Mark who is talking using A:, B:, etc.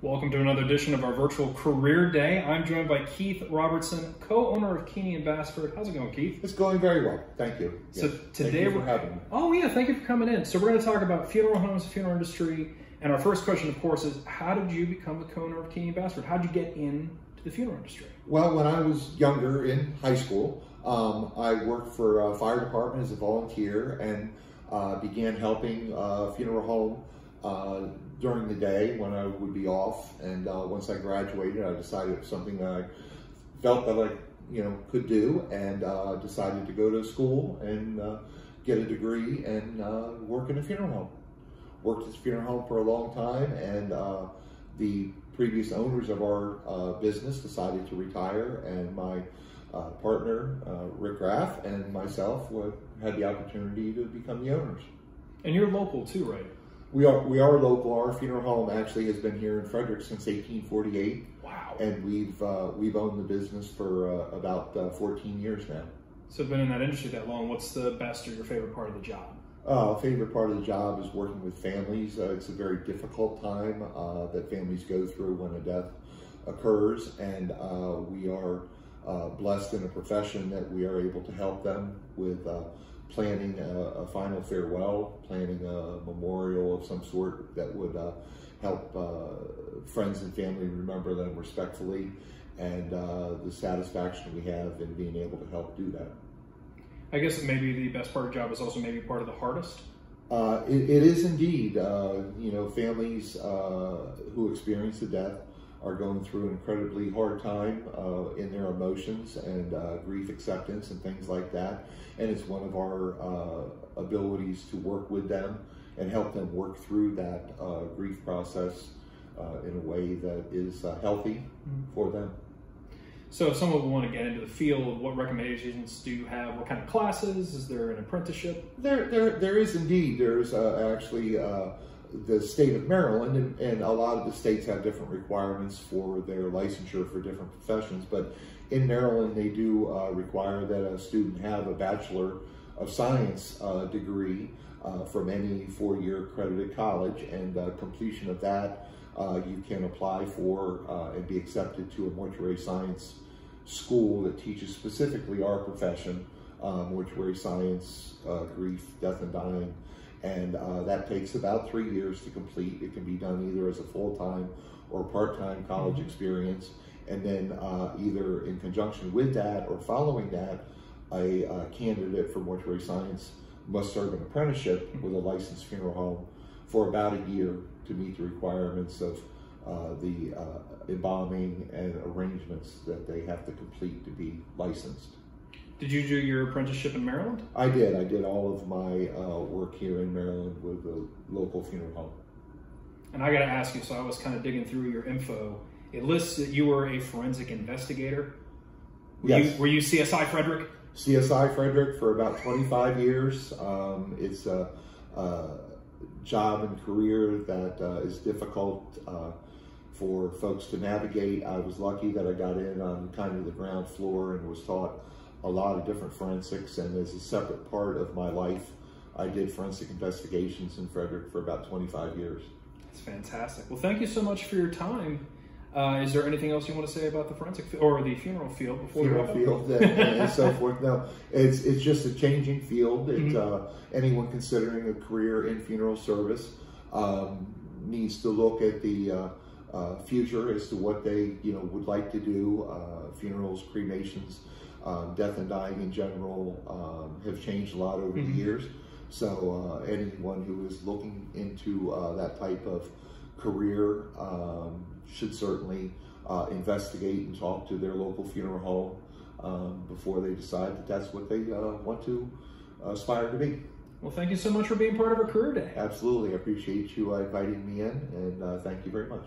A: Welcome to another edition of our virtual career day. I'm joined by Keith Robertson, co-owner of Keeney and Basford. How's it going, Keith?
B: It's going very well. Thank you.
A: So
B: yes.
A: today
B: Thank you for having me.
A: Oh yeah, thank you for coming in. So we're going to talk about funeral homes, the funeral industry, and our first question, of course, is how did you become the co-owner of Keeney and Basford? How did you get into the funeral industry?
B: Well, when I was younger in high school, I worked for a fire department as a volunteer and began helping funeral home during the day when I would be off. And once I graduated, I decided it was something that I felt that I could do, and decided to go to school and get a degree and work in a funeral home. Worked at a funeral home for a long time, and the previous owners of our business decided to retire, and my partner, Rick Graff, and myself had the opportunity to become the owners.
A: And you're local too, right?
B: We are local. Our funeral home actually has been here in Frederick since 1848.
A: Wow.
B: And we've owned the business for about 14 years now.
A: So been in that industry that long. What's the best or your favorite part of the job?
B: Favorite part of the job is working with families. It's a very difficult time that families go through when a death occurs, and we are blessed in a profession that we are able to help them with planning a final farewell, planning a memorial of some sort that would help friends and family remember them respectfully, and the satisfaction we have in being able to help do that.
A: I guess maybe the best part of the job is also maybe part of the hardest.
B: It is indeed. Families who experience a death are going through an incredibly hard time in their emotions and grief acceptance and things like that. And it's one of our abilities to work with them and help them work through that grief process in a way that is healthy for them.
A: So if someone would want to get into the field, what recommendations do you have? What kind of classes? Is there an apprenticeship?
B: There is indeed. There's actually the state of Maryland, and a lot of the states have different requirements for their licensure for different professions. But in Maryland, they do require that a student have a Bachelor of Science degree from any four-year accredited college, and completion of that you can apply for and be accepted to a mortuary science school that teaches specifically our profession, mortuary science, grief, death and dying. And that takes about 3 years to complete. It can be done either as a full-time or part-time college experience. And then either in conjunction with that or following that, a candidate for mortuary science must serve an apprenticeship with a licensed funeral home for about a year to meet the requirements of the embalming and arrangements that they have to complete to be licensed.
A: Did you do your apprenticeship in Maryland?
B: I did. I did all of my work here in Maryland with the local funeral home.
A: And I got to ask you, so I was kind of digging through your info. It lists that you were a forensic investigator.
B: Yes.
A: Were you CSI Frederick?
B: CSI Frederick for about 25 years. It's a job and career that is difficult for folks to navigate. I was lucky that I got in on kind of the ground floor and was taught a lot of different forensics, and as a separate part of my life, I did forensic investigations in Frederick for about 25 years.
A: That's fantastic. Well, thank you so much for your time. Is there anything else you want to say about the forensic field or the funeral field before
B: funeral field and so forth? No, it's just a changing field. It's, anyone considering a career in funeral service needs to look at the future as to what they would like to do. Funerals, cremations, death and dying in general have changed a lot over the years. So anyone who is looking into that type of career should certainly investigate and talk to their local funeral home before they decide that that's what they want to aspire to be.
A: Well, thank you so much for being part of our career day.
B: Absolutely. I appreciate you inviting me in, and thank you very much.